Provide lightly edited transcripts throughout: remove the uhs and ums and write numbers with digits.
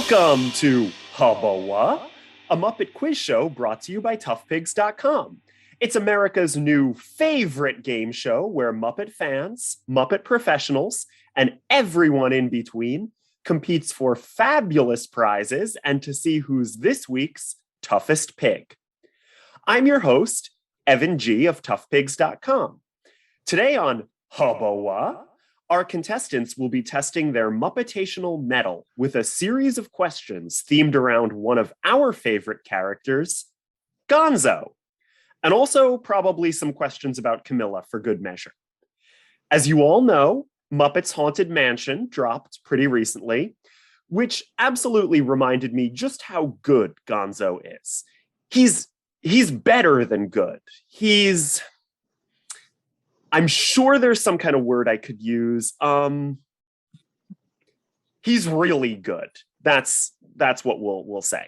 Welcome to Hubba-Wha, a Muppet quiz show brought to you by toughpigs.com. It's America's new favorite game show where Muppet fans, Muppet professionals, and everyone in between competes for fabulous prizes and to see who's this week's toughest pig. I'm your host, Evan G. of toughpigs.com. Today on Hubba-Wha, our contestants will be testing their Muppetational mettle with a series of questions themed around one of our favorite characters, Gonzo, and also probably some questions about Camilla for good measure. As you all know, Muppet's Haunted Mansion dropped pretty recently, which absolutely reminded me just how good Gonzo is. He's better than good. I'm sure there's some kind of word I could use. He's really good. That's what we'll say.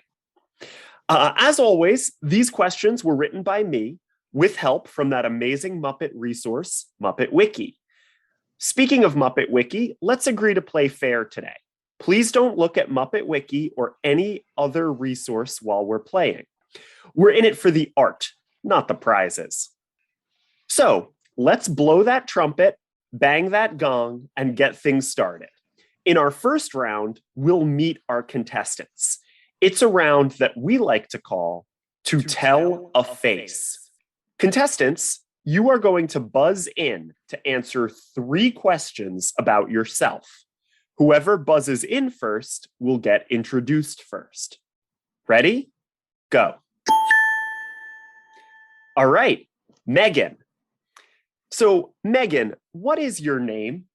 As always, these questions were written by me with help from that amazing Muppet resource, Muppet Wiki. Speaking of Muppet Wiki, let's agree to play fair today. Please don't look at Muppet Wiki or any other resource while we're playing. We're in it for the art, not the prizes. So, let's blow that trumpet, bang that gong, and get things started. In our first round, we'll meet our contestants. It's a round that we like to call To Tell a Face. Contestants, you are going to buzz in to answer 3 questions about yourself. Whoever buzzes in first will get introduced first. Ready? Go. All right, Meagan. So, Meagan, what is your name?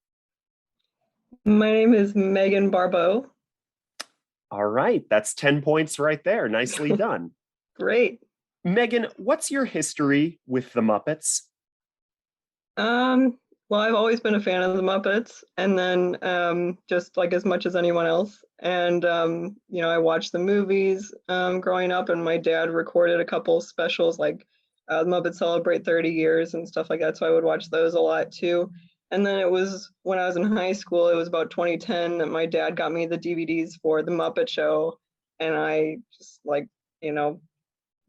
My name is Meagan Barbeau. All right, that's 10 points right there. Nicely done. Great. Meagan, what's your history with the Muppets? Well, I've always been a fan of the Muppets, and then just like as much as anyone else. And I watched the movies growing up, and my dad recorded a couple specials like the Muppets Celebrate 30 Years and stuff like that, so I would watch those a lot too. And then it was when I was in high school, it was about 2010 that my dad got me the DVDs for The Muppet Show, and I just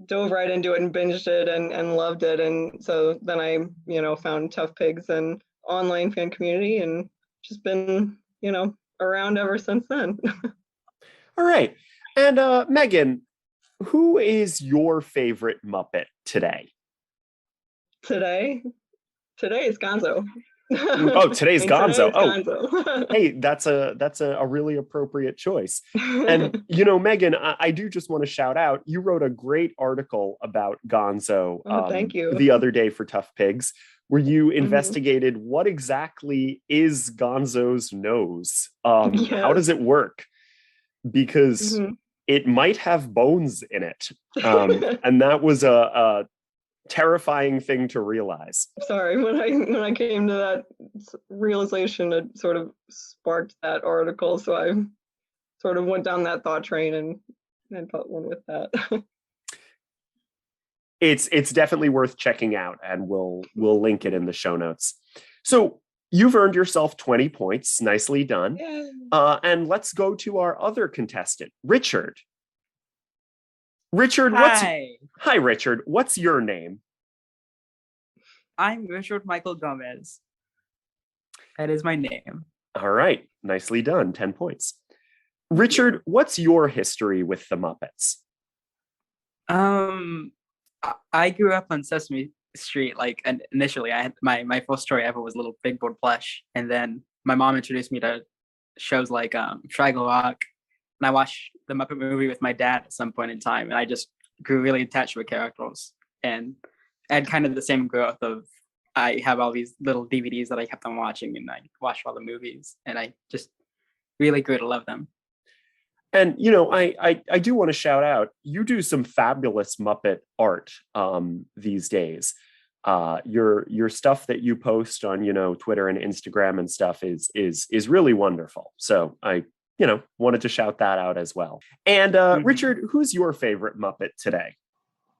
dove right into it and binged it and loved it. And so then I, found Tough Pigs and online fan community and just been, around ever since then. All right. And Meagan, who is your favorite Muppet today? Today is Gonzo. Oh, today's Gonzo. Gonzo. Hey, that's a really appropriate choice. And Meagan, I do just want to shout out, you wrote a great article about Gonzo thank you. the other day for Tough Pigs, where you investigated what exactly is Gonzo's nose. Yes. How does it work? Because it might have bones in it. And that was a terrifying thing to realize. Sorry, when I came to that realization, it sort of sparked that article. So I sort of went down that thought train and went with that. It's definitely worth checking out, and we'll link it in the show notes. So you've earned yourself 20 points. Nicely done. And let's go to our other contestant, Richard. Richard, Hi, Richard. What's your name? I'm Richard Michael Gomez. That is my name. All right. Nicely done. 10 points. Richard, what's your history with the Muppets? I grew up on Sesame Street. And initially, I had my first story ever was Little Big Bird Plush, and then my mom introduced me to shows like Fraggle Rock, and I watched the Muppet movie with my dad at some point in time, and I just grew really attached to the characters, and I had kind of the same growth of I have all these little DVDs that I kept on watching, and I watched all the movies, and I just really grew to love them. And I do want to shout out, you do some fabulous Muppet art these days. Your stuff that you post on Twitter and Instagram and stuff is really wonderful. So I wanted to shout that out as well. And Richard, who's your favorite Muppet today?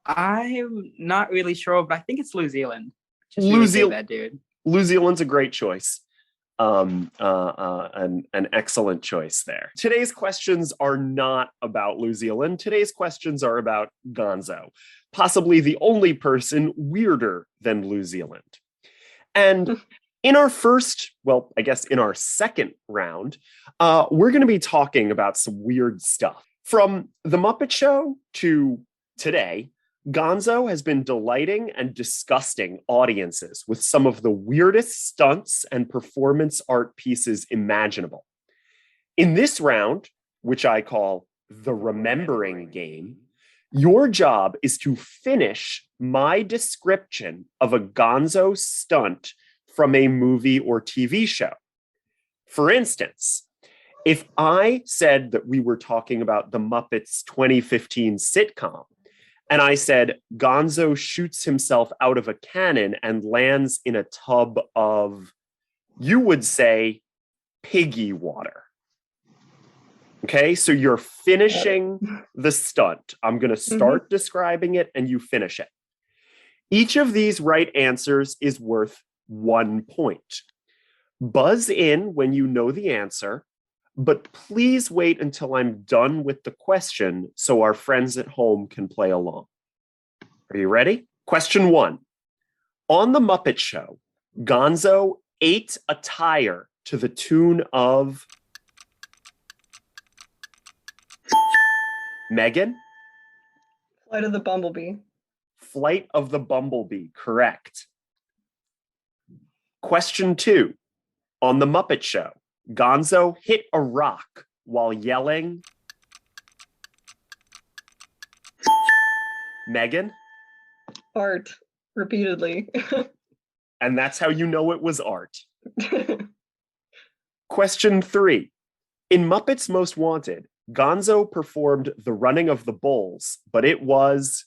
I'm not really sure, but I think it's New Zealand. New Zealand, that dude. New Zealand's a great choice. An excellent choice there. Today's questions are not about New Zealand. Today's questions are about Gonzo, possibly the only person weirder than New Zealand. And in our first, well, I guess in our second round, we're going to be talking about some weird stuff. From The Muppet Show to today, Gonzo has been delighting and disgusting audiences with some of the weirdest stunts and performance art pieces imaginable. In this round, which I call the Remembering Game, your job is to finish my description of a Gonzo stunt from a movie or TV show. For instance, if I said that we were talking about the Muppets 2015 sitcom, and I said, Gonzo shoots himself out of a cannon and lands in a tub of, you would say, piggy water. Okay, so you're finishing the stunt. I'm going to start describing it and you finish it. Each of these right answers is worth 1 point. Buzz in when you know the answer, but please wait until I'm done with the question so our friends at home can play along. Are you ready? Question 1. On The Muppet Show, Gonzo ate a tire to the tune of... Meagan? Flight of the Bumblebee. Flight of the Bumblebee, correct. Question 2. On The Muppet Show, Gonzo hit a rock while yelling... Meagan? Art, repeatedly. And that's how you know it was art. Question 3. In Muppets Most Wanted, Gonzo performed the running of the bulls, but it was...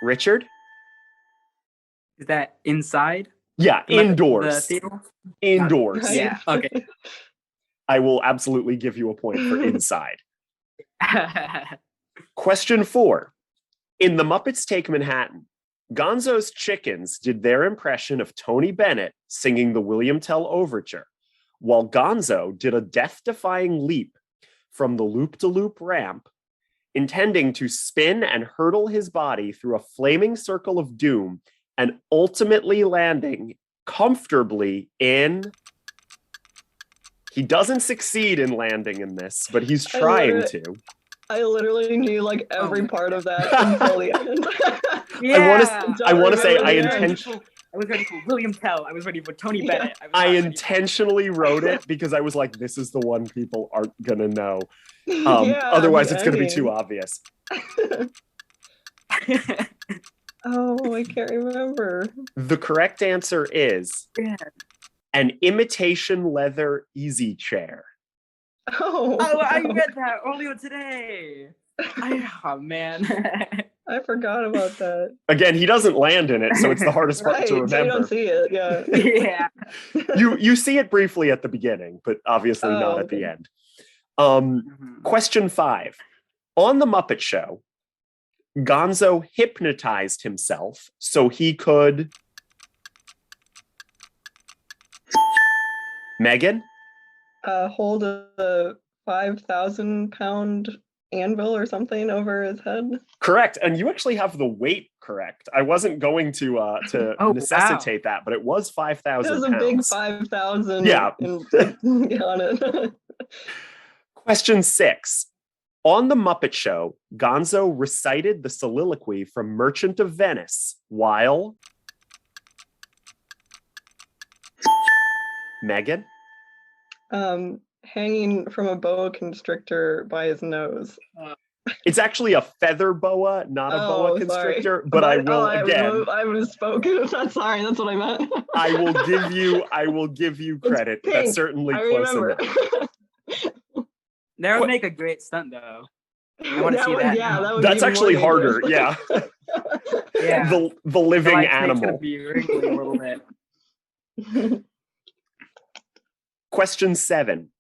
Richard? Is that inside? Yeah, indoors. The theater? Indoors. Right. Yeah, okay. I will absolutely give you a point for inside. Question 4. In The Muppets Take Manhattan, Gonzo's chickens did their impression of Tony Bennett singing the William Tell Overture, while Gonzo did a death-defying leap from the loop-de-loop ramp, intending to spin and hurtle his body through a flaming circle of doom and ultimately landing comfortably in... He doesn't succeed in landing in this, but he's trying to. I literally knew like every part of that until the end. Yeah. I want to say I was ready for William Tell. I was ready for Tony Bennett. I intentionally wrote it because I was like, this is the one people aren't going to know. Otherwise, it's going to be too obvious. Oh, I can't remember. The correct answer is an imitation leather easy chair. Oh, I read that earlier today. Oh, man. I forgot about that. Again, he doesn't land in it, so it's the hardest part to remember. So you don't see it, yeah. Yeah. You see it briefly at the beginning, but obviously not at the end. Question 5. On The Muppet Show, Gonzo hypnotized himself so he could... Meagan? Hold a 5,000-pound anvil or something over his head. Correct, and you actually have the weight correct. I wasn't going to necessitate that, but it was 5,000 pounds. It was a big 5,000 Yeah. on it. Question 6. On The Muppet Show, Gonzo recited the soliloquy from Merchant of Venice while... Meagan? Hanging from a boa constrictor by his nose. It's actually a feather boa, not a boa constrictor, but I will again. I was spoken. Sorry, that's what I meant. I will give you credit. That's certainly close enough. That would make a great stunt, though. I want to see that. Yeah, that would That's be actually more harder. dangerous. Yeah. The living animal. Gonna be wrinkly a little bit. Question 7.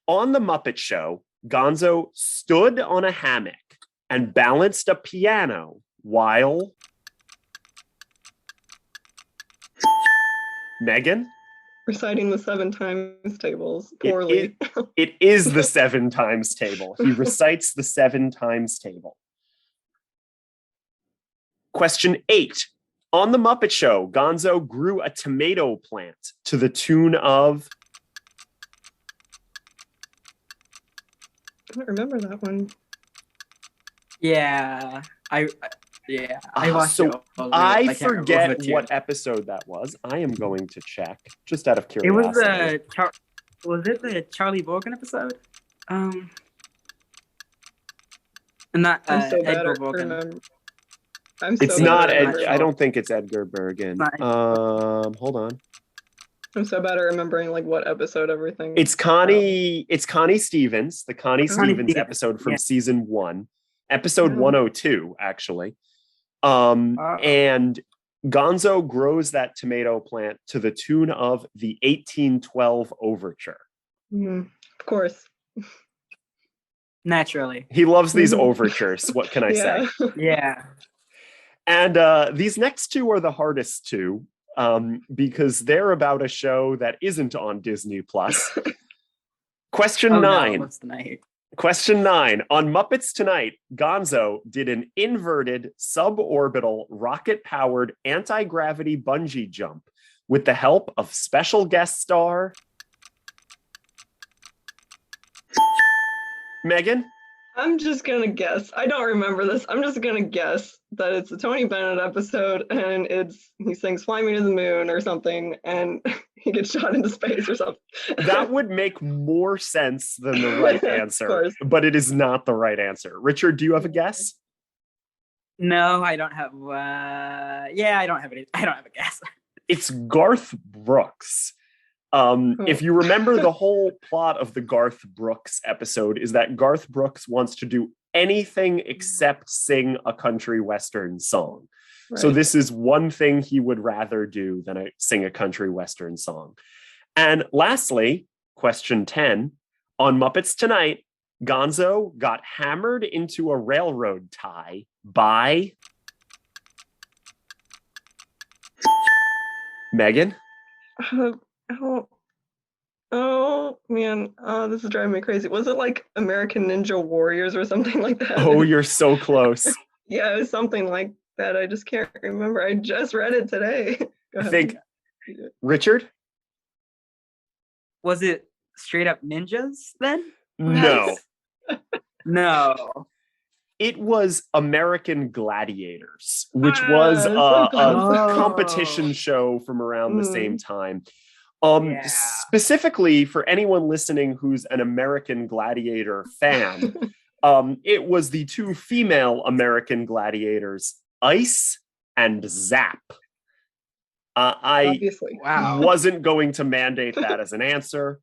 On The Muppet Show, Gonzo stood on a hammock and balanced a piano while... Meagan? Reciting the 7 times tables poorly. It is the 7 times table. He recites the 7 times table. Question 8. On The Muppet Show, Gonzo grew a tomato plant to the tune of... I don't remember that one. Yeah, I watched so it. I forget what episode that was. I am going to check, just out of It curiosity. was it the Charlie Morgan episode? Not I'm so bad Edgar at Morgan. remember. It's not I don't think it's Edgar Bergen. Not Hold on. I'm so bad at remembering like what episode everything. It's Connie Stevens, the Connie Stevens episode from yeah. season 1, episode 102, actually. Wow. And Gonzo grows that tomato plant to the tune of the 1812 Overture. Of course. Naturally. He loves these overtures. What can I say? Yeah. And these next two are the hardest two because they're about a show that isn't on Disney Plus. Question 9. No, what's the night? Question 9. On Muppets Tonight, Gonzo did an inverted suborbital rocket-powered anti-gravity bungee jump with the help of special guest star Meagan? I'm just gonna guess. I don't remember this. I'm just gonna guess that it's a Tony Bennett episode and he sings "Fly Me to the Moon" or something, and he gets shot into space or something. That would make more sense than the right answer, but it is not the right answer. Richard, do you have a guess? No, I don't have. I don't have any. I don't have a guess. It's Garth Brooks. If you remember, the whole plot of the Garth Brooks episode is that Garth Brooks wants to do anything except sing a country western song. Right. So this is one thing he would rather do than sing a country western song. And lastly, question 10, on Muppets Tonight, Gonzo got hammered into a railroad tie by... Meagan? Oh man, this is driving me crazy. Was it like American Ninja Warriors or something like that? Oh, you're so close. Yeah, it was something like that. I just can't remember. I just read it today. I think, Richard? Was it Straight Up Ninjas then? No. No. It was American Gladiators, which was a competition show from around the same time. Specifically for anyone listening who's an American Gladiator fan, it was the 2 female American gladiators, Ice and Zap. I wasn't going to mandate that as an answer,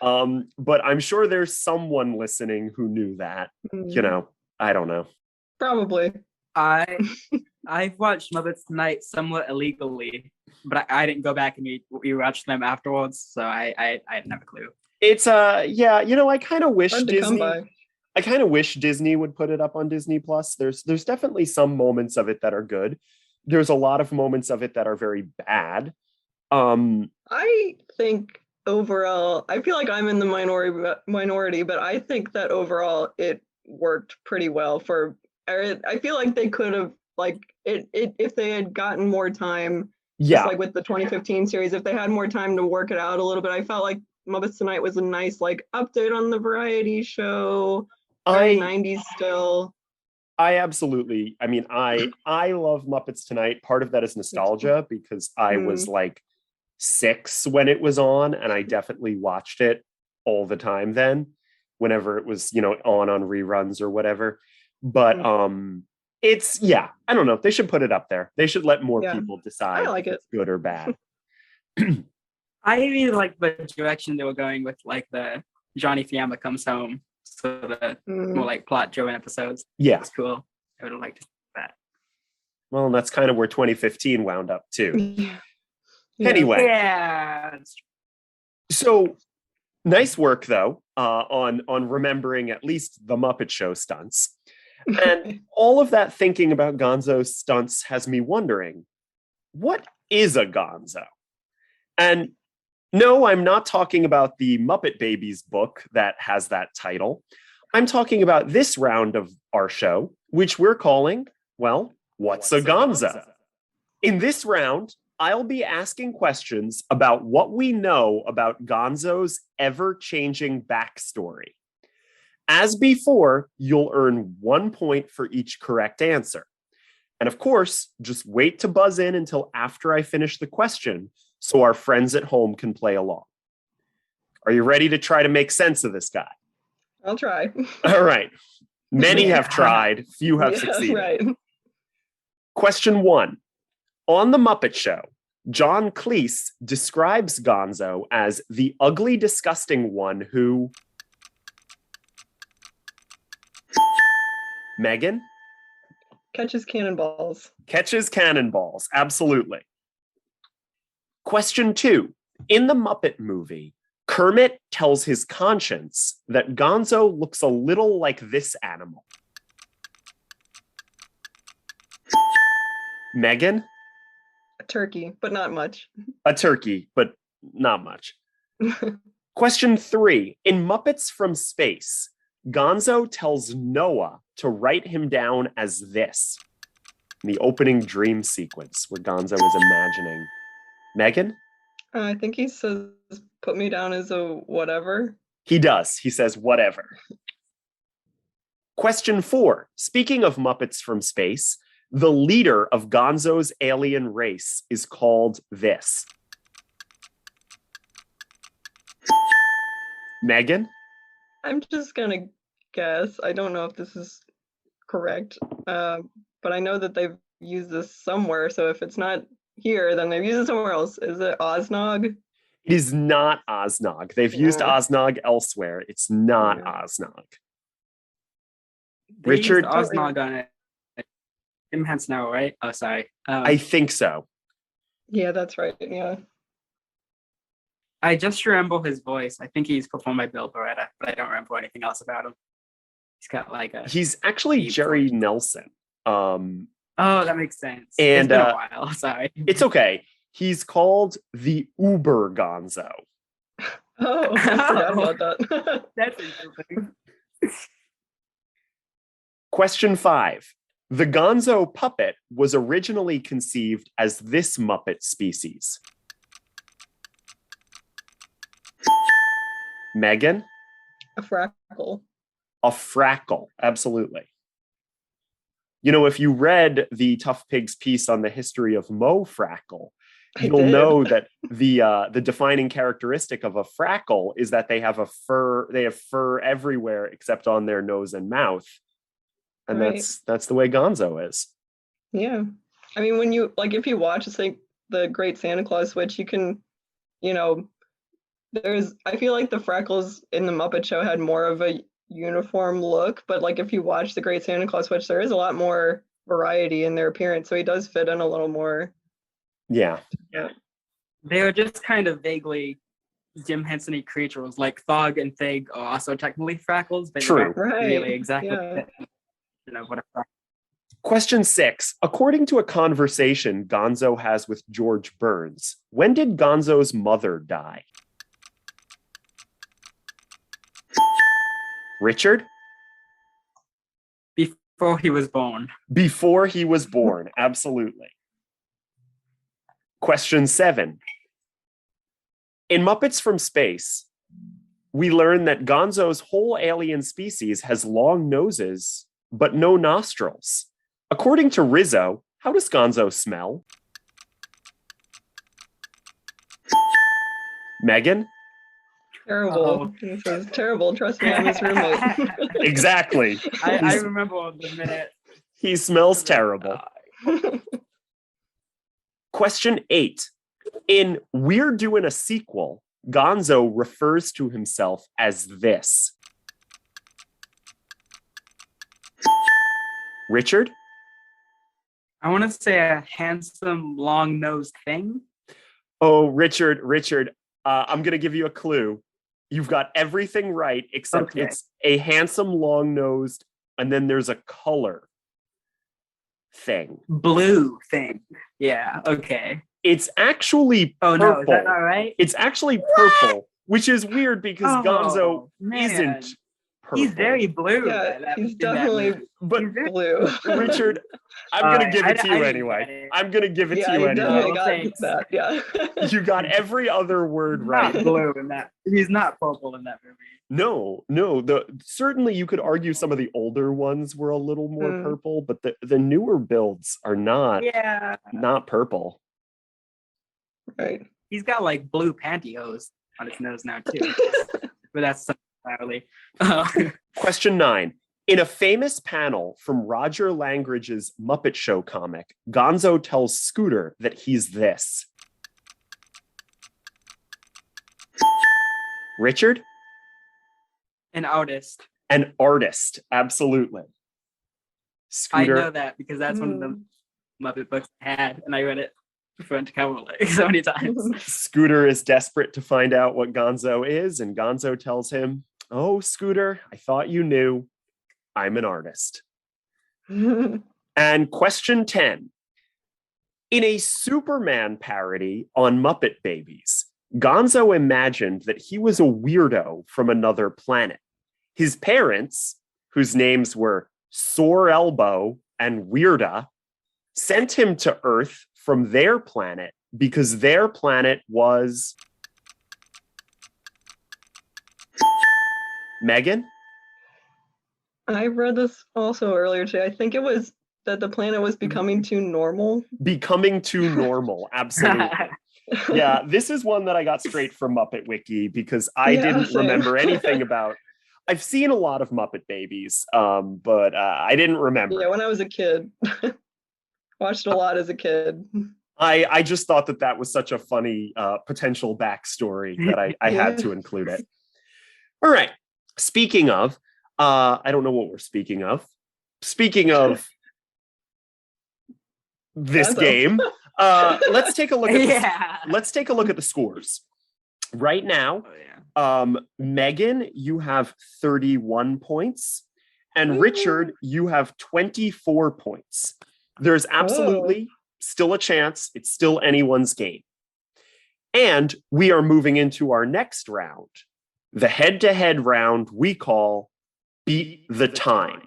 but I'm sure there's someone listening who knew that. You know, I don't know. Probably. I've watched Muppets Tonight somewhat illegally, but I didn't go back and rewatch them afterwards, so I didn't have a clue. It's I kind of wish Disney would put it up on Disney Plus. There's definitely some moments of it that are good. There's a lot of moments of it that are very bad. I think overall, I feel like I'm in the minority, but I think that overall it worked pretty well I feel like they could have if they had gotten more time. Just like with the 2015 series, if they had more time to work it out a little bit, I felt like Muppets Tonight was a nice update on the variety show. 90s still. I absolutely. I mean, I love Muppets Tonight. Part of that is nostalgia because I was 6 when it was on, and I definitely watched it all the time then, whenever it was on reruns or whatever. But it's I don't know. They should put it up there. They should let more people decide if it's good or bad. I really like the direction they were going with the Johnny Fiamma Comes Home, so the more plot-driven episodes. Yeah, it's cool. I would have liked that. Well, and that's kind of where 2015 wound up too. Anyway, so nice work though on remembering at least the Muppet Show stunts. And all of that thinking about Gonzo's stunts has me wondering, what is a Gonzo? And no, I'm not talking about the Muppet Babies book that has that title. I'm talking about this round of our show, which we're calling, well, What's a Gonzo? In this round, I'll be asking questions about what we know about Gonzo's ever-changing backstory. As before, you'll earn 1 point for each correct answer. And of course, just wait to buzz in until after I finish the question so our friends at home can play along. Are you ready to try to make sense of this guy? I'll try. All right. Many have tried, few have succeeded. Right. Question 1. On The Muppet Show, John Cleese describes Gonzo as the ugly, disgusting one who... Meagan? Catches cannonballs. Catches cannonballs, absolutely. Question 2. In the Muppet movie, Kermit tells his conscience that Gonzo looks a little like this animal. Meagan? A turkey, but not much. A turkey, but not much. Question 3. In Muppets from Space, Gonzo tells Noah to write him down as this. In the opening dream sequence where Gonzo is imagining. Meagan? I think he says, put me down as a whatever. He does. He says, whatever. Question 4. Speaking of Muppets from Space, the leader of Gonzo's alien race is called this. Meagan? I'm just going to guess. I don't know if this is correct, but I know that they've used this somewhere. So if it's not here, then they've used it somewhere else. Is it Oznog? It is not Oznog. They've used Oznog elsewhere. It's not Oznog. They Richard? used Oznog on it. Jim Henson, right? Oh, sorry. I think so. Yeah, that's right. Yeah. I just remember his voice. I think he's performed by Bill Beretta, but I don't remember anything else about him. He's got like a... He's actually Jerry Nelson. Oh, that makes sense. And, it's been a while, sorry. It's okay. He's called the Uber Gonzo. Oh, I forgot about that. That's interesting. Question 5. The Gonzo puppet was originally conceived as this Muppet species. Meagan? A frackle. A frackle, absolutely. You know, if you read the Tough Pigs piece on the history of Mo Frackle, you'll know that the defining characteristic of a frackle is that they have fur everywhere except on their nose and mouth. And that's the way Gonzo is. Yeah. I mean, when you if you watch, it's like the Great Santa Claus Switch, you can, I feel like the freckles in the Muppet Show had more of a uniform look, but if you watch the Great Santa Claus Switch, there is a lot more variety in their appearance, so he does fit in a little more. Yeah. They were just kind of vaguely Jim Henson-y creatures, like Thog and Fig are also technically freckles, but true. Really exactly what a freckle. Question 6. According to a conversation Gonzo has with George Burns, when did Gonzo's mother die? Richard? Before he was born. Before he was born, absolutely. Question 7. In Muppets from Space, we learn that Gonzo's whole alien species has long noses, but no nostrils. According to Rizzo, how does Gonzo smell? Meagan? Terrible. This is terrible. Trust me, I'm his roommate. Exactly. I remember the minute. He smells terrible. Question 8. In We're Doing a Sequel, Gonzo refers to himself as this. Richard? I want to say a handsome, long-nosed thing. Oh, Richard, I'm going to give you a clue. You've got everything right, except it's a handsome, long-nosed, and then there's a color thing. Blue thing. Yeah, okay. It's actually Oh purple. no, is that not right? It's actually purple, which is weird because Gonzo man. isn't purple. He's very blue. Yeah, he's definitely But blue. Richard, I'm going to give it to you anyway. I'm going to give it to you you anyway. definitely got that, yeah. You got every other word right. Not blue in that. He's not purple in that movie. No. Certainly you could argue some of the older ones were a little more purple, but the newer builds are not purple. Right. He's got like blue pantyhose on his nose now too. But that's entirely. Question 9. In a famous panel from Roger Langridge's Muppet Show comic, Gonzo tells Scooter that he's this. Richard? An artist. An artist, absolutely. Scooter. I know that because that's one of the Muppet books I had, and I read it front to cover like so many times. Scooter is desperate to find out what Gonzo is, and Gonzo tells him, "Oh, Scooter, I thought you knew. I'm an artist." And question 10. In a Superman parody on Muppet Babies, Gonzo imagined that he was a weirdo from another planet. His parents, whose names were Sore Elbow and Weirda, sent him to Earth from their planet because their planet was... Meagan? I read this also earlier today. I think it was that the planet was becoming too normal. Becoming too normal, absolutely. Yeah, this is one that I got straight from Muppet Wiki because I didn't remember anything about. I've seen a lot of Muppet Babies, but I didn't remember. Yeah, when I was a kid. Watched a lot as a kid. I just thought that was such a funny potential backstory that I had to include it. All right. Speaking of, I don't know what we're speaking of. Speaking of this game, let's take a look at let's take a look at the scores. Right now, Meagan, you have 31 points, and Richard, you have 24 points. There's absolutely still a chance. It's still anyone's game. And we are moving into our next round, the head-to-head round we call Beat the Time.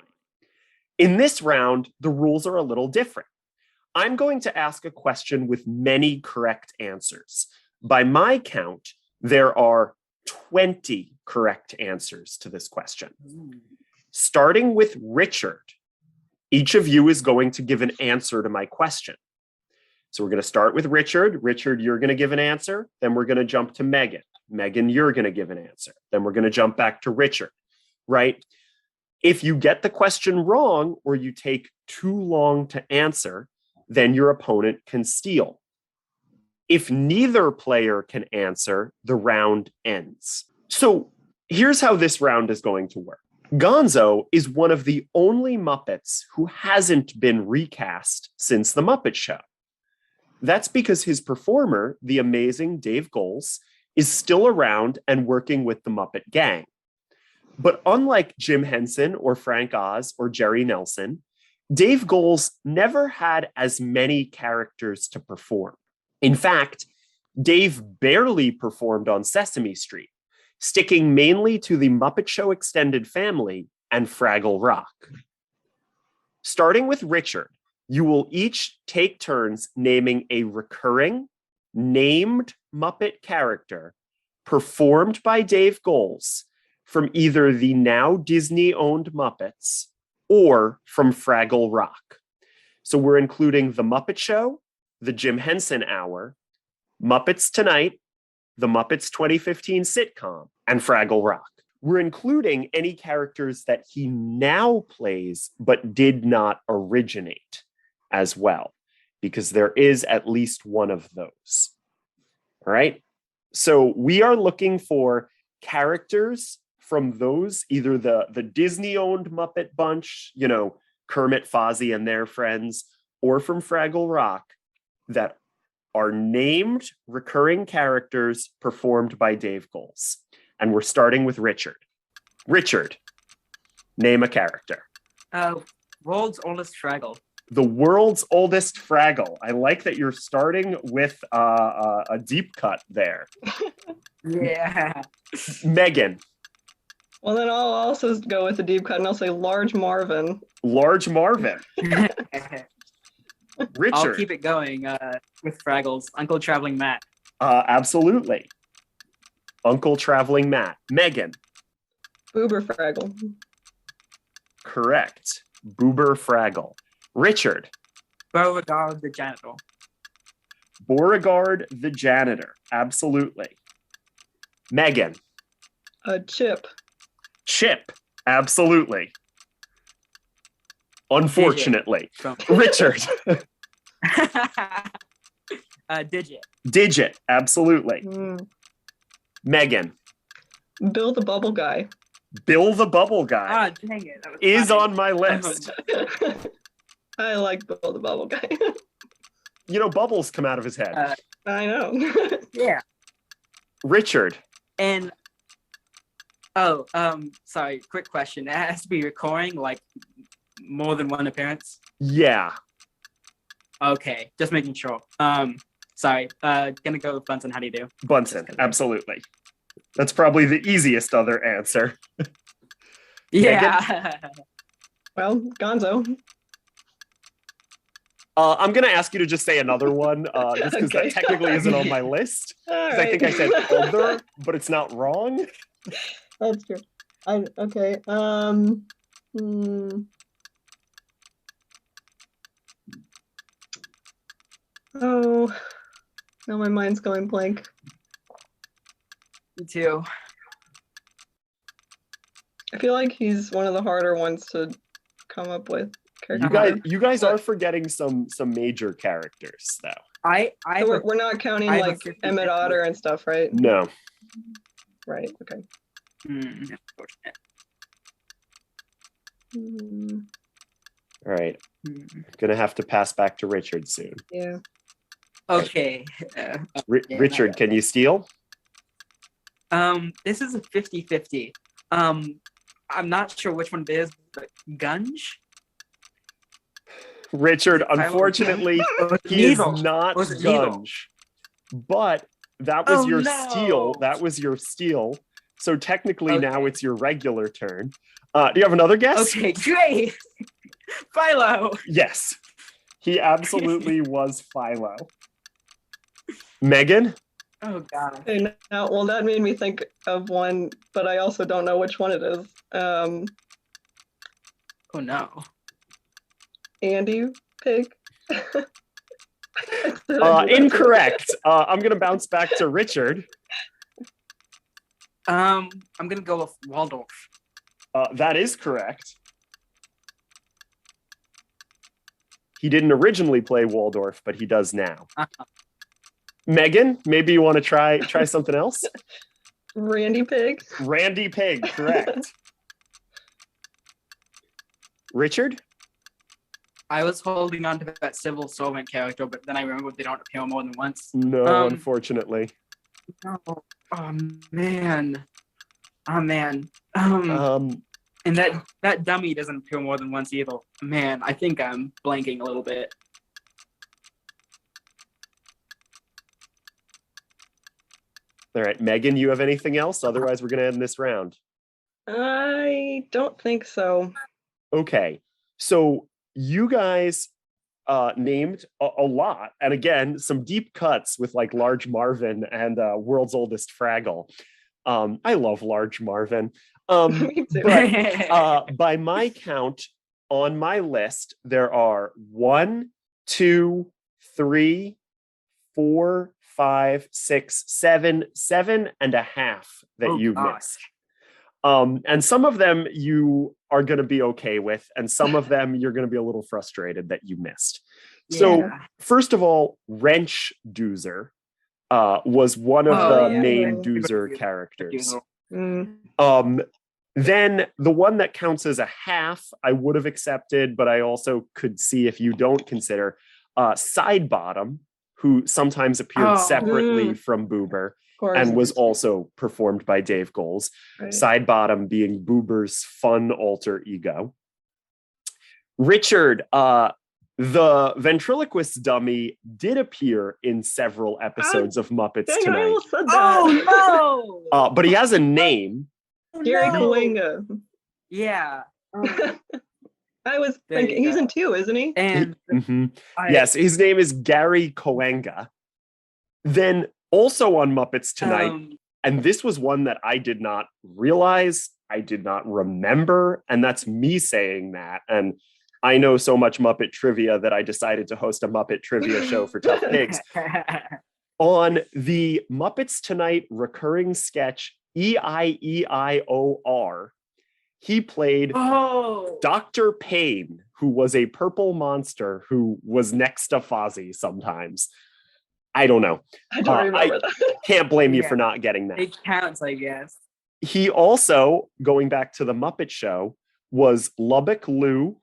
In this round, the rules are a little different. I'm going to ask a question with many correct answers. By my count, there are 20 correct answers to this question. Starting with Richard, each of you is going to give an answer to my question. So we're going to start with Richard. Richard, you're going to give an answer. Then we're going to jump to Meagan. Meagan, you're going to give an answer. Then we're going to jump back to Richard, right? If you get the question wrong or you take too long to answer, then your opponent can steal. If neither player can answer, the round ends. So here's how this round is going to work. Gonzo is one of the only Muppets who hasn't been recast since The Muppet Show. That's because his performer, the amazing Dave Goelz, is still around and working with the Muppet Gang. But unlike Jim Henson or Frank Oz or Jerry Nelson, Dave Goelz never had as many characters to perform. In fact, Dave barely performed on Sesame Street, sticking mainly to the Muppet Show Extended Family and Fraggle Rock. Starting with Richard, you will each take turns naming a recurring, named Muppet character performed by Dave Goelz from either the now Disney-owned Muppets or from Fraggle Rock. So we're including The Muppet Show, The Jim Henson Hour, Muppets Tonight, The Muppets 2015 sitcom, and Fraggle Rock. We're including any characters that he now plays but did not originate as well, because there is at least one of those. All right. So we are looking for characters from those, either the Disney-owned Muppet bunch, you know, Kermit, Fozzie, and their friends, or from Fraggle Rock, that are named recurring characters performed by Dave Goelz. And we're starting with Richard. Richard, name a character. World's Oldest Fraggle. The world's oldest Fraggle. I like that you're starting with a deep cut there. Yeah. Meagan. Well, then I'll also go with the deep cut and I'll say Large Marvin. Large Marvin. Richard. I'll keep it going with Fraggles. Uncle Traveling Matt. Absolutely. Uncle Traveling Matt. Meagan. Boober Fraggle. Correct. Boober Fraggle. Richard. Beauregard the Janitor. Beauregard the Janitor. Absolutely. Meagan. Chip. Chip. Absolutely. Unfortunately. Digit. Richard. Digit. Digit. Absolutely. Mm. Meagan. Bill the Bubble Guy. Bill the Bubble Guy Ah, dang it. That was is funny. on my list. I like Bill the Bubble Guy. You know, bubbles come out of his head. I know. Yeah. Richard. And sorry, quick question. It has to be recurring, like more than one appearance. Yeah. Okay, just making sure. Sorry. Gonna go with Bunsen. How do you do? Bunsen. Absolutely. That's probably the easiest other answer. Yeah. Well, Gonzo. I'm going to ask you to just say another one, just because Okay. that technically isn't on my list. All Because I think I said other, but it's not wrong. That's true. Okay. Oh, now my mind's going blank. Me too. I feel like he's one of the harder ones to come up with. You guys are forgetting some major characters, though. So we're not counting I have a like 50-50. Emmett Otter and stuff, right? No. Right. Okay. Unfortunate. All right. Gonna have to pass back to Richard soon. Yeah. Okay. Richard, can you steal? This is a 50-50. I'm not sure which one it is, but Gunge? Richard, unfortunately, he is not Was it Needle? Gunge. But that was your no. steal. That was your steal. So technically Okay. now it's your regular turn. Do you have another guess? Okay, great. Philo. Yes. He absolutely was Philo. Meagan? Oh god. Okay, now, well, that made me think of one, but I also don't know which one it is. Oh no. Andy Pig. Incorrect. I'm going to bounce back to Richard. I'm gonna go with Waldorf. That is correct. He didn't originally play Waldorf, but he does now. Meagan, maybe you want to try something else? Randy Pig. Randy Pig, correct. Richard? I was holding on to that civil servant character, but then I remembered they don't appear more than once. No, unfortunately. Oh man. And that dummy doesn't appear more than once either. Man, I think I'm blanking a little bit. All right, Meagan, you have anything else? Otherwise, we're going to end this round. I don't think so. Okay, so you guys named a lot, and again, some deep cuts with like Large Marvin and World's Oldest Fraggle. I love Large Marvin. Me too. But by my count on my list, there are 1, 2, 3, 4, 5, 6, 7 and a half that you missed. And some of them you are going to be okay with, and some of them you're going to be a little frustrated that you missed. Yeah. So first of all, Wrench Doozer was one of the main Doozer characters. Then the one that counts as a half, I would have accepted, but I also could see if you don't consider Sidebottom, who sometimes appeared separately from Boober and was also performed by Dave Goles. Right. Sidebottom being Boober's fun alter ego. Richard, The ventriloquist dummy did appear in several episodes of Muppets Dang, I Tonight. almost said that. Oh no! But he has a name. Gary no. Kalinga. Yeah. I was There thinking you he's go. in 2, isn't he? And Yes, his name is Gary Koenga. Then also on Muppets Tonight, and this was one that I did not realize, I did not remember, and that's me saying that. And I know so much Muppet trivia that I decided to host a Muppet trivia show for Tough Pigs. On the Muppets Tonight recurring sketch E-I-E-I-O-R, he played Dr. Payne, who was a purple monster who was next to Fozzie sometimes. I don't know. I don't remember that. Can't blame you for not getting that. It counts, I guess. He also, going back to the Muppet Show, was Lubbock Lou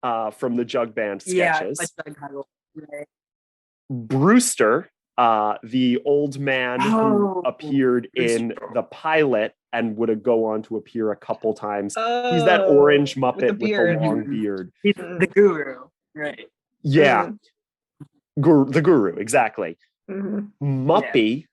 from the Jug Band sketches. Yeah, Brewster, the old man who appeared in the pilot and would go on to appear a couple times. He's that orange Muppet with the long beard. He's the guru, right? Yeah. The guru, exactly. Muppy.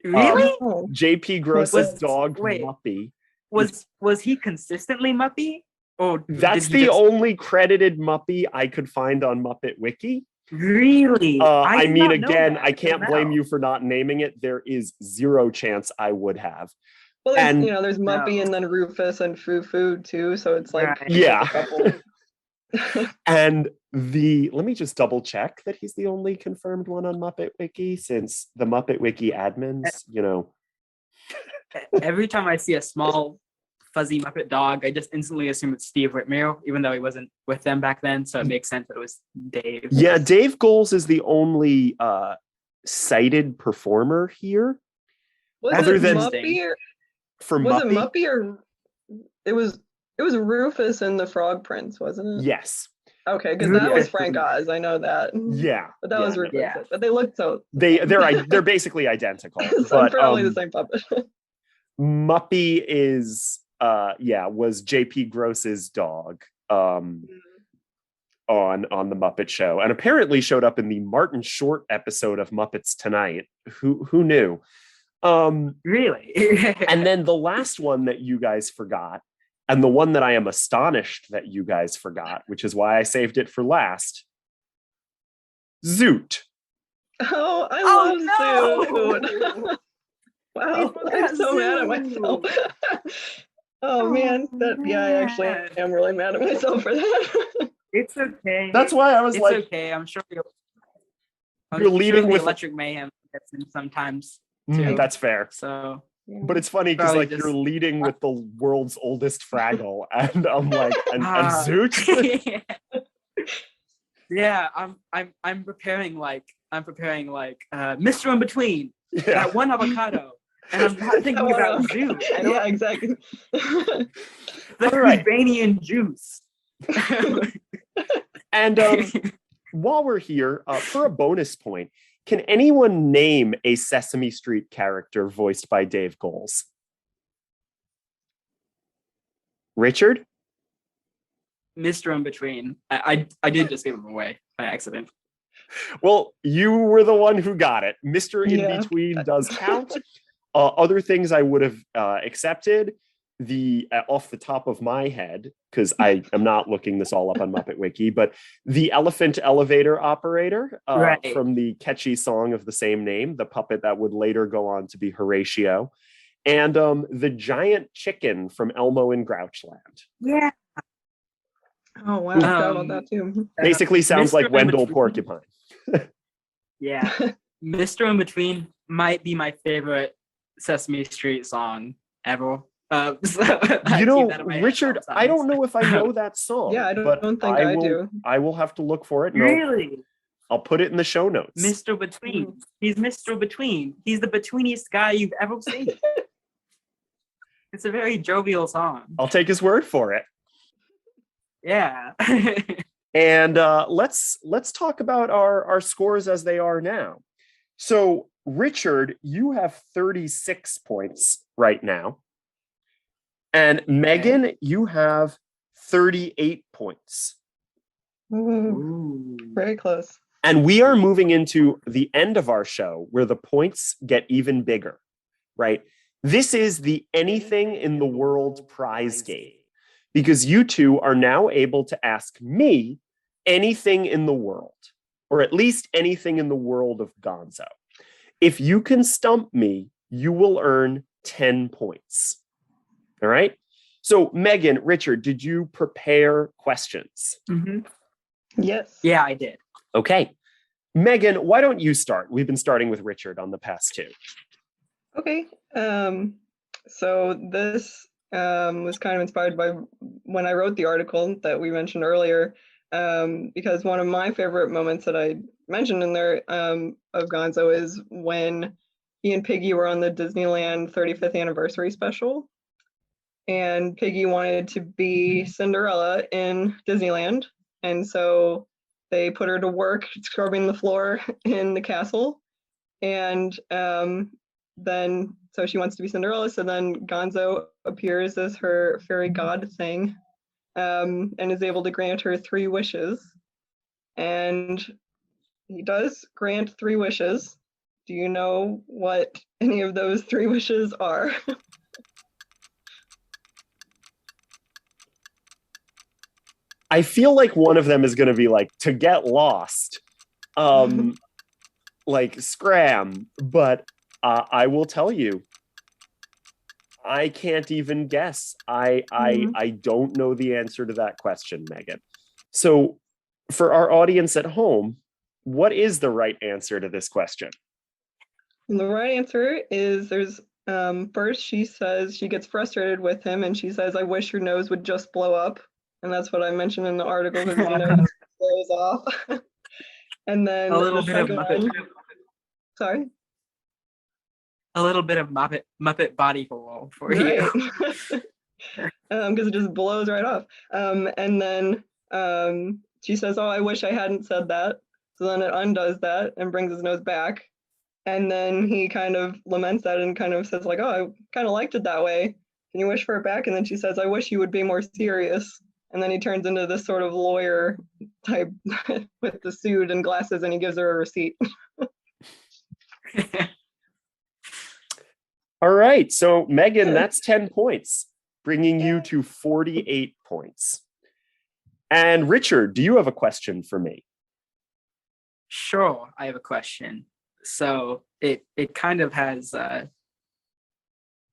Really? JP Gross's dog, Muppy. Was he consistently Muppy? Or that's the only credited Muppy I could find on Muppet Wiki. Really? I mean, again, I can't blame you for not naming it. There is zero chance I would have. Well, there's Muppy and then Rufus and Foo Foo too, so it's like yeah. And let me just double check that he's the only confirmed one on Muppet Wiki, since the Muppet Wiki admins, Every time I see a small fuzzy Muppet dog, I just instantly assume it's Steve Whitmire, even though he wasn't with them back then, so it makes sense that it was Dave. Yeah, Dave Goelz is the only cited performer here. Other than Muppy or, for Muppy? Was it Muppy or it was Rufus and the Frog Prince, wasn't it? Yes. Okay, because that was Frank Oz. I know that. Yeah, but that was Rufus. Yeah. But they looked so. They're basically identical. So but probably the same puppet. Muppy is was JP Gross's dog on the Muppet Show, and apparently showed up in the Martin Short episode of Muppets Tonight. Who knew? Really? And then the last one that you guys forgot, and the one that I am astonished that you guys forgot, which is why I saved it for last. Zoot. Oh, I love Zoot. Wow, I'm so mad at myself. Oh man, I actually am really mad at myself for that. It's okay. That's why I was it's okay. I'm sure you're leading with Electric Mayhem gets in sometimes too. That's fair. So, but it's funny because you're leading with the world's oldest Fraggle, and I'm like, and Zoot. Yeah, I'm preparing Mr. In Between, that one avocado. And I'm not thinking about Zoot. Yeah, exactly. The Urbanian juice. And while we're here, for a bonus point, can anyone name a Sesame Street character voiced by Dave Goelz? Richard? Mr. In Between. I did just give him away by accident. Well, you were the one who got it. Mr. In Between does count. Other things I would have accepted, off the top of my head, because I am not looking this all up on Muppet Wiki, but the elephant elevator operator from the catchy song of the same name, the puppet that would later go on to be Horatio, and the giant chicken from Elmo in Grouchland. Yeah. Oh wow, I forgot about that too. Basically sounds like Wendell Porcupine. Yeah. Mr. In Between might be my favorite Sesame Street song ever. Richard, I don't know if I know that song. Yeah, I don't think I do. I will have to look for it. Really? I'll put it in the show notes. Mr. Between. He's Mr. Between. He's the betweeniest guy you've ever seen. It's a very jovial song. I'll take his word for it. Yeah. And let's talk about our scores as they are now. So, Richard, you have 36 points right now. And Meagan, you have 38 points. Ooh, very close. And we are moving into the end of our show where the points get even bigger, right? This is the anything in the world prize game because you two are now able to ask me anything in the world, or at least anything in the world of Gonzo. If you can stump me, you will earn 10 points. All right? So, Meagan, Richard, did you prepare questions? Mm-hmm. Yes. Yeah, I did. Okay. Meagan, why don't you start? We've been starting with Richard on the past two. Okay. So this was kind of inspired by when I wrote the article that we mentioned earlier, because one of my favorite moments that I mentioned in there of Gonzo is when he and Piggy were on the Disneyland 35th anniversary special. And Piggy wanted to be Cinderella in Disneyland. And so they put her to work scrubbing the floor in the castle. And then, so she wants to be Cinderella. So then Gonzo appears as her fairy god thing and is able to grant her 3 wishes. And he does grant 3 wishes. Do you know what any of those 3 wishes are? I feel like one of them is going to be like to get lost, like scram. But I will tell you, I can't even guess. I don't know the answer to that question, Meagan. So, for our audience at home, what is the right answer to this question? The right answer is there's first she says she gets frustrated with him and she says, "I wish your nose would just blow up." And that's what I mentioned in the article because his nose blows off. And then a little the bit of second Muppet. one, sorry? A little bit of Muppet body horror for Right. you. Because it just blows right off. And then she says, "Oh, I wish I hadn't said that." So then it undoes that and brings his nose back. And then he kind of laments that and kind of says like, "Oh, I kind of liked it that way. Can you wish for it back?" And then she says, "I wish you would be more serious." And then he turns into this sort of lawyer type with the suit and glasses, and he gives her a receipt. All right. So, Meagan, that's 10 points, bringing you to 48 points. And Richard, do you have a question for me? Sure, I have a question. So it kind of has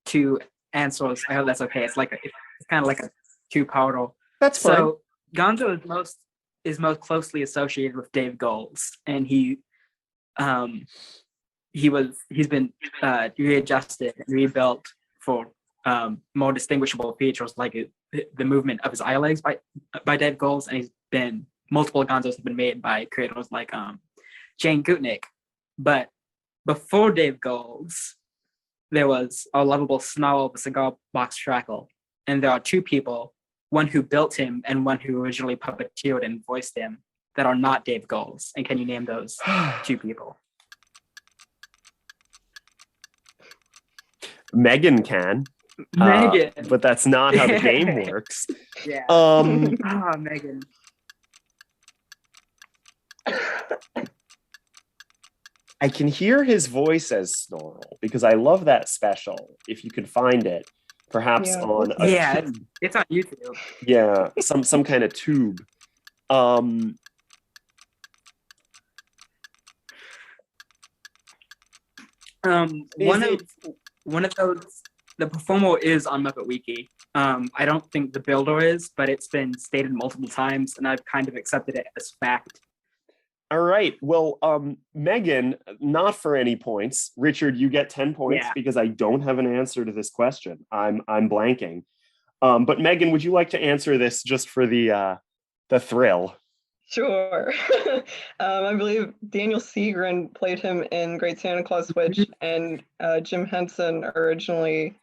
2 answers. I hope that's okay. It's kind of like a 2-parter. That's fine. So Gonzo is most closely associated with Dave Goelz, and he's been readjusted and rebuilt for more distinguishable features like the movement of his eye legs by Dave Goelz, and multiple Gonzos have been made by creators like Jane Gutnick. But before Dave Goelz, there was a lovable snarl of a cigar box Trackle, and there are 2 people, one who built him and one who originally puppeteered and voiced him, that are not Dave Goelz. And can you name those 2 people? Meagan can. Meagan. But that's not how the game works. Yeah. Meagan. I can hear his voice as Snorl because I love that special. If you could find it, perhaps on a tube. It's on YouTube. Yeah, some kind of tube. One of those. The performer is on Muppet Wiki. I don't think the builder is, but it's been stated multiple times, and I've kind of accepted it as fact. All right. Well, Meagan, not for any points. Richard, you get 10 points because I don't have an answer to this question. I'm blanking. But Meagan, would you like to answer this just for the thrill? Sure. I believe Daniel Seagren played him in Great Santa Claus Switch, and Jim Henson originally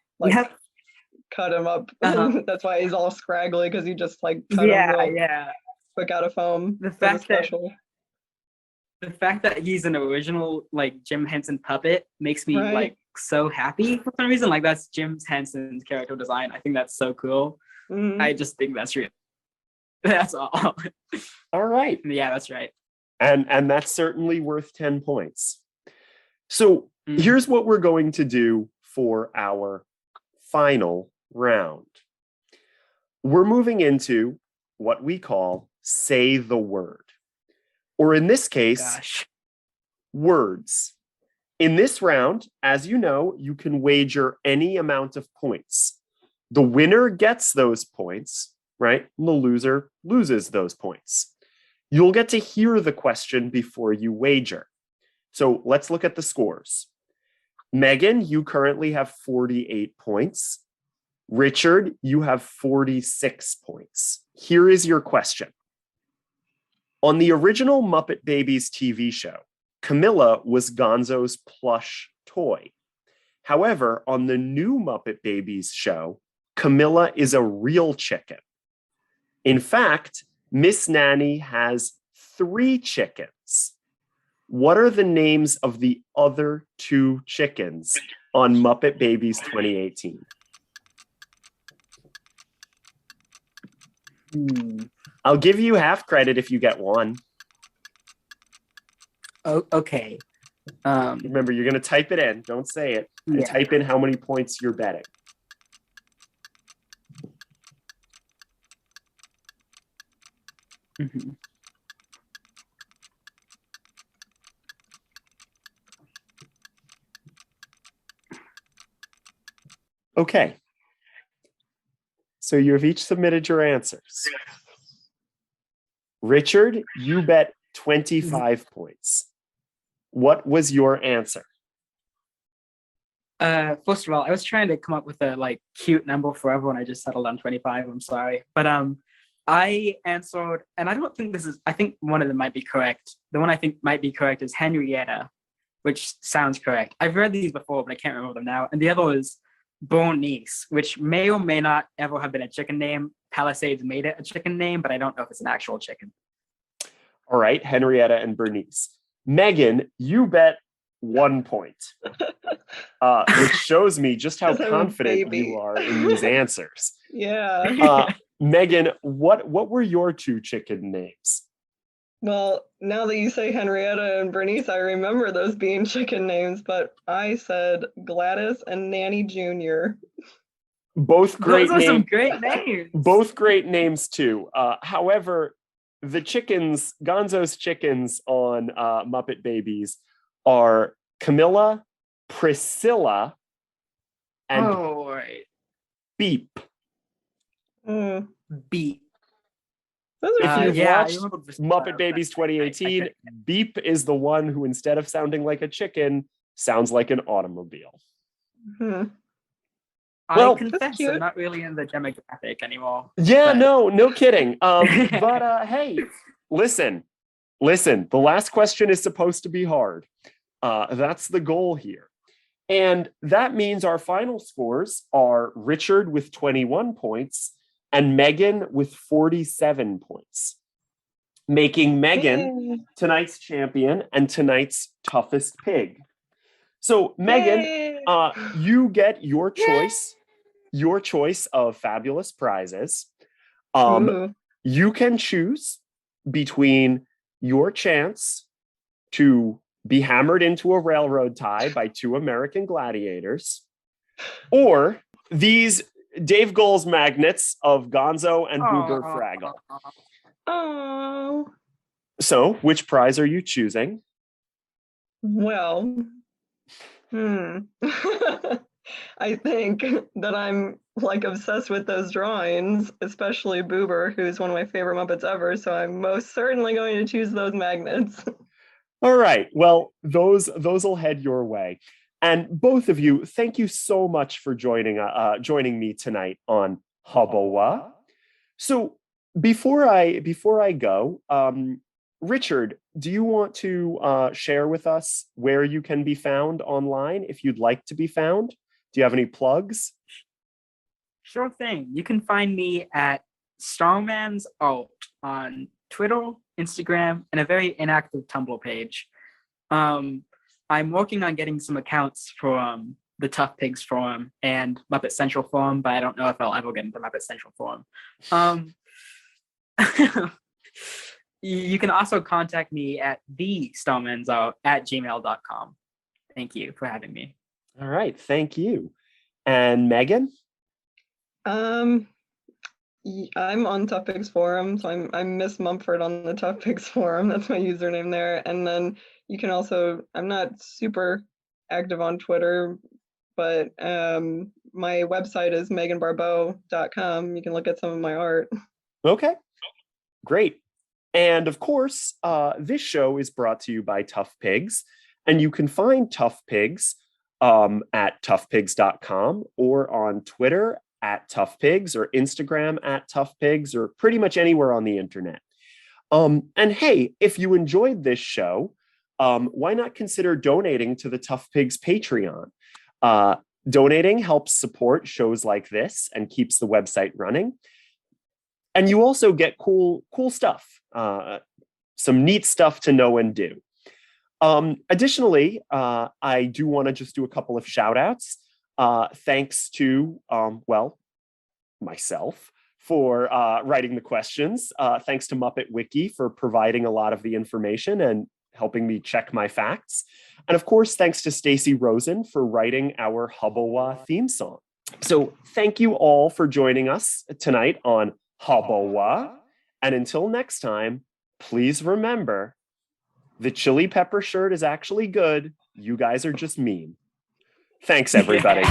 cut him up. That's why he's all scraggly, because he just cut him real quick out of foam. The fact that he's an original Jim Henson puppet makes me so happy for some reason. That's Jim Henson's character design. I think that's so cool. I just think that's really That's all. All right. Yeah, that's right. And that's certainly worth 10 points. So here's what we're going to do for our final round. We're moving into what we call Say the Word, or in this case, words. In this round, as you know, you can wager any amount of points. The winner gets those points, right? And the loser loses those points. You'll get to hear the question before you wager. So let's look at the scores. Meagan, you currently have 48 points. Richard, you have 46 points. Here is your question. On the original Muppet Babies TV show, Camilla was Gonzo's plush toy. However, on the new Muppet Babies show, Camilla is a real chicken. In fact, Miss Nanny has 3 chickens. What are the names of the other 2 chickens on Muppet Babies 2018? I'll give you half credit if you get one. Oh, okay. Remember, you're going to type it in. Don't say it. And type in how many points you're betting. Okay. So you have each submitted your answers. Richard, you bet 25 points. What was your answer? First of all, I was trying to come up with a cute number for everyone. I just settled on 25. I'm sorry. But I answered, and I don't think I think one of them might be correct. The one I think might be correct is Henrietta, which sounds correct. I've read these before, but I can't remember them now. And the other was Bernice, which may or may not ever have been a chicken name. Palisades made it a chicken name, but I don't know if it's an actual chicken. All right, Henrietta and Bernice. Meagan, you bet 1 point, which shows me just how confident you are in these answers. Yeah. Meagan, what were your 2 chicken names? Well, now that you say Henrietta and Bernice, I remember those being chicken names, but I said Gladys and Nanny Jr. Both great names. Some great names. Both great names too. However, the chickens, Gonzo's chickens on Muppet Babies are Camilla, Priscilla, and Beep. Beep. If you've watched Muppet Babies 2018, Beep is the one who, instead of sounding like a chicken, sounds like an automobile. Well, I confess I'm not really in the demographic anymore. Yeah, no kidding. But hey, listen. The last question is supposed to be hard. That's the goal here. And that means our final scores are Richard with 21 points and Meagan with 47 points, making Meagan tonight's champion and tonight's toughest pig. So Meagan, you get your choice of fabulous prizes. You can choose between your chance to be hammered into a railroad tie by 2 American gladiators, or these Dave Goals magnets of Gonzo and Boober Fraggle. Oh. So, which prize are you choosing? Well, I think that I'm obsessed with those drawings, especially Boober, who's one of my favorite Muppets ever. So I'm most certainly going to choose those magnets. All right. Well, those will head your way. And both of you, thank you so much for joining me tonight on Hubba-Wha. So before I go, Richard, do you want to share with us where you can be found online if you'd like to be found? Do you have any plugs? Sure thing. You can find me at Starman's Alt on Twitter, Instagram, and a very inactive Tumblr page. I'm working on getting some accounts for the Tough Pigs forum and Muppet Central forum, but I don't know if I'll ever get into Muppet Central forum. You can also contact me at thestonemanzo@gmail.com. Thank you for having me. All right, thank you. And Meagan? I'm on Tough Pigs forum, so I'm Miss Mumford on the Tough Pigs forum. That's my username there. And then you can also, I'm not super active on Twitter, but my website is meaganbarbeau.com. You can look at some of my art. Okay, great. And of course, this show is brought to you by Tough Pigs, and you can find Tough Pigs at toughpigs.com or on Twitter at Tough Pigs or Instagram at Tough Pigs or pretty much anywhere on the internet. And hey, if you enjoyed this show, why not consider donating to the Tough Pigs Patreon? Donating helps support shows like this and keeps the website running. And you also get cool stuff, some neat stuff to know and do. Additionally, I do want to just do a couple of shout outs. Thanks to, myself for writing the questions. Thanks to Muppet Wiki for providing a lot of the information and helping me check my facts. And of course, thanks to Stacy Rosen for writing our Hubba-Wha theme song. So thank you all for joining us tonight on Hubba-Wha. And until next time, please remember, the chili pepper shirt is actually good. You guys are just mean. Thanks, everybody.